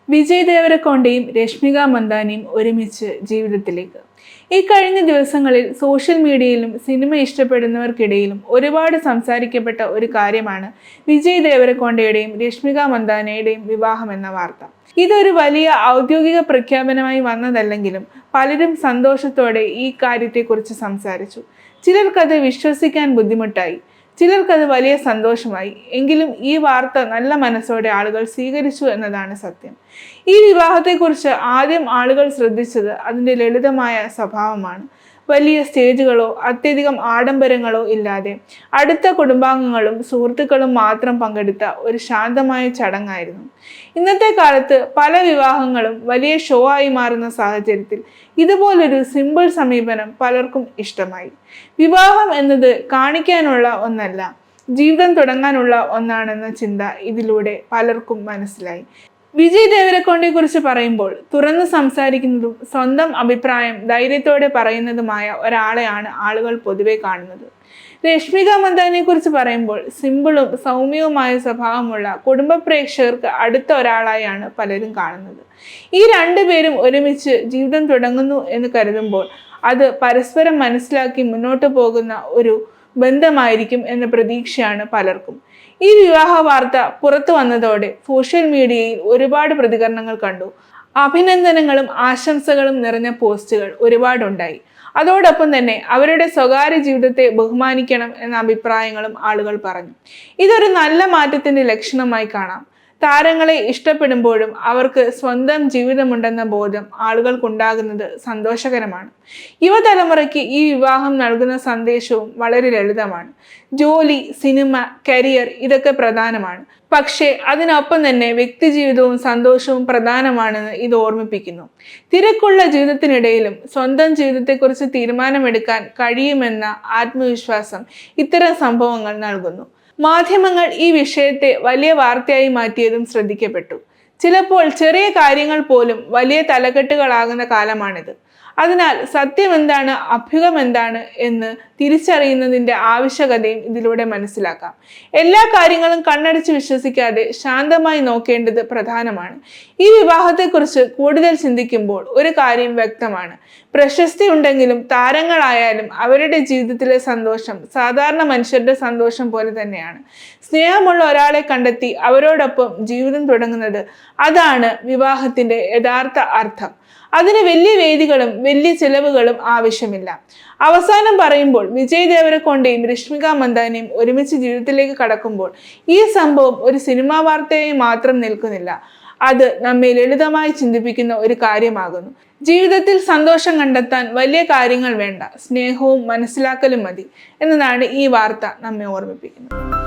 വിജയ് ദേവരക്കൊണ്ടയും രശ്മിക മന്ദാനയും ഒരുമിച്ച് ജീവിതത്തിലേക്ക്. ഈ കഴിഞ്ഞ ദിവസങ്ങളിൽ സോഷ്യൽ മീഡിയയിലും സിനിമ ഇഷ്ടപ്പെടുന്നവർക്കിടയിലും ഒരുപാട് സംസാരിക്കപ്പെട്ട ഒരു കാര്യമാണ് വിജയ് ദേവരക്കൊണ്ടയുടെയും രശ്മിക മന്ദാനയുടെയും വിവാഹം എന്ന വാർത്ത. ഇതൊരു വലിയ ഔദ്യോഗിക പ്രഖ്യാപനമായി വന്നതല്ലെങ്കിലും പലരും സന്തോഷത്തോടെ ഈ കാര്യത്തെക്കുറിച്ച് സംസാരിച്ചു. ചിലർക്കത് വിശ്വസിക്കാൻ ബുദ്ധിമുട്ടായി, ചിലർക്കത് വലിയ സന്തോഷമായി. എങ്കിലും ഈ വാർത്ത നല്ല മനസ്സോടെ ആളുകൾ സ്വീകരിച്ചു എന്നതാണ് സത്യം. ഈ വിവാഹത്തെക്കുറിച്ച് ആദ്യം ആളുകൾ ശ്രദ്ധിച്ചത് അതിൻ്റെ ലളിതമായ സ്വഭാവമാണ്. വലിയ സ്റ്റേജുകളോ അത്യധികം ആഡംബരങ്ങളോ ഇല്ലാതെ അടുത്ത കുടുംബാംഗങ്ങളും സുഹൃത്തുക്കളും മാത്രം പങ്കെടുത്ത ഒരു ശാന്തമായ ചടങ്ങായിരുന്നു. ഇന്നത്തെ കാലത്ത് പല വിവാഹങ്ങളും വലിയ ഷോ ആയി മാറുന്ന സാഹചര്യത്തിൽ ഇതുപോലൊരു സിമ്പിൾ സമീപനം പലർക്കും ഇഷ്ടമായി. വിവാഹം എന്നത് കാണിക്കാനുള്ള ഒന്നല്ല, ജീവിതം തുടങ്ങാനുള്ള ഒന്നാണെന്ന ചിന്ത ഇതിലൂടെ പലർക്കും മനസ്സിലായി. വിജയ് ദേവരക്കൊണ്ടയെ കുറിച്ച് പറയുമ്പോൾ തുറന്ന് സംസാരിക്കുന്നതും സ്വന്തം അഭിപ്രായം ധൈര്യത്തോടെ പറയുന്നതുമായ ഒരാളെയാണ് ആളുകൾ പൊതുവെ കാണുന്നത്. രശ്മിക മന്ദാനയെ കുറിച്ച് പറയുമ്പോൾ സിമ്പിളും സൗമ്യവുമായ സ്വഭാവമുള്ള കുടുംബ പ്രേക്ഷകർക്ക് അടുത്ത ഒരാളായാണ് പലരും കാണുന്നത്. ഈ രണ്ടുപേരും ഒരുമിച്ച് ജീവിതം തുടങ്ങുന്നു എന്ന് കരുതുമ്പോൾ അത് പരസ്പരം മനസ്സിലാക്കി മുന്നോട്ട് പോകുന്ന ഒരു ബന്ധമായിരിക്കും എന്ന പ്രതീക്ഷയാണ് പലർക്കും. ഈ വിവാഹ വാർത്ത പുറത്തു വന്നതോടെ സോഷ്യൽ മീഡിയയിൽ ഒരുപാട് പ്രതികരണങ്ങൾ കണ്ടു. അഭിനന്ദനങ്ങളും ആശംസകളും നിറഞ്ഞ പോസ്റ്റുകൾ ഒരുപാടുണ്ടായി. അതോടൊപ്പം തന്നെ അവരുടെ സ്വകാര്യ ജീവിതത്തെ ബഹുമാനിക്കണം എന്ന അഭിപ്രായങ്ങളും ആളുകൾ പറഞ്ഞു. ഇതൊരു നല്ല മാറ്റത്തിന്റെ ലക്ഷണമായി കാണാം. താരങ്ങളെ ഇഷ്ടപ്പെടുമ്പോഴും അവർക്ക് സ്വന്തം ജീവിതമുണ്ടെന്ന ബോധം ആളുകൾക്കുണ്ടാകുന്നത് സന്തോഷകരമാണ്. യുവതലമുറയ്ക്ക് ഈ വിവാഹം നൽകുന്ന സന്ദേശവും വളരെ ലളിതമാണ്. ജോലി, സിനിമ, കരിയർ ഇതൊക്കെ പ്രധാനമാണ്. പക്ഷേ അതിനൊപ്പം തന്നെ വ്യക്തിജീവിതവും സന്തോഷവും പ്രധാനമാണെന്ന് ഇത് ഓർമ്മിപ്പിക്കുന്നു. തിരക്കുള്ള ജീവിതത്തിനിടയിലും സ്വന്തം ജീവിതത്തെക്കുറിച്ച് തീരുമാനമെടുക്കാൻ കഴിയുമെന്ന ആത്മവിശ്വാസം ഇത്തരം സംഭവങ്ങൾ നൽകുന്നു. മാധ്യമങ്ങൾ ഈ വിഷയത്തെ വലിയ വാർത്തയായി മാറ്റിയതും ശ്രദ്ധിക്കപ്പെട്ടു. ചിലപ്പോൾ ചെറിയ കാര്യങ്ങൾ പോലും വലിയ തലക്കെട്ടുകളാകുന്ന കാലമാണിത്. അതിനാൽ സത്യം എന്താണ്, അഭ്യൂഹം എന്താണ് എന്ന് തിരിച്ചറിയുന്നതിൻ്റെ ആവശ്യകതയും ഇതിലൂടെ മനസ്സിലാക്കാം. എല്ലാ കാര്യങ്ങളും കണ്ണടച്ച് വിശ്വസിക്കാതെ ശാന്തമായി നോക്കേണ്ടത് പ്രധാനമാണ്. ഈ വിവാഹത്തെക്കുറിച്ച് കൂടുതൽ ചിന്തിക്കുമ്പോൾ ഒരു കാര്യം വ്യക്തമാണ്. പ്രശസ്തി ഉണ്ടെങ്കിലും താരങ്ങളായാലും അവരുടെ ജീവിതത്തിലെ സന്തോഷം സാധാരണ മനുഷ്യരുടെ സന്തോഷം പോലെ തന്നെയാണ്. സ്നേഹമുള്ള ഒരാളെ കണ്ടെത്തി അവരോടൊപ്പം ജീവിതം തുടങ്ങുന്നത്, അതാണ് വിവാഹത്തിൻ്റെ യഥാർത്ഥ അർത്ഥം. അതിന് വലിയ വേദികളും വലിയ ചിലവുകളും ആവശ്യമില്ല. അവസാനം പറയുമ്പോൾ വിജയ് ദേവരക്കൊണ്ടയും രശ്മിക മന്ദാനയും ഒരുമിച്ച് ജീവിതത്തിലേക്ക് കടക്കുമ്പോൾ ഈ സംഭവം ഒരു സിനിമാ വാർത്തയായി മാത്രം നിൽക്കുന്നില്ല. അത് നമ്മെ ലളിതമായി ചിന്തിപ്പിക്കുന്ന ഒരു കാര്യമാകുന്നു. ജീവിതത്തിൽ സന്തോഷം കണ്ടെത്താൻ വലിയ കാര്യങ്ങൾ വേണ്ട, സ്നേഹവും മനസ്സിലാക്കലും മതി എന്നതാണ് ഈ വാർത്ത നമ്മെ ഓർമ്മിപ്പിക്കുന്നത്.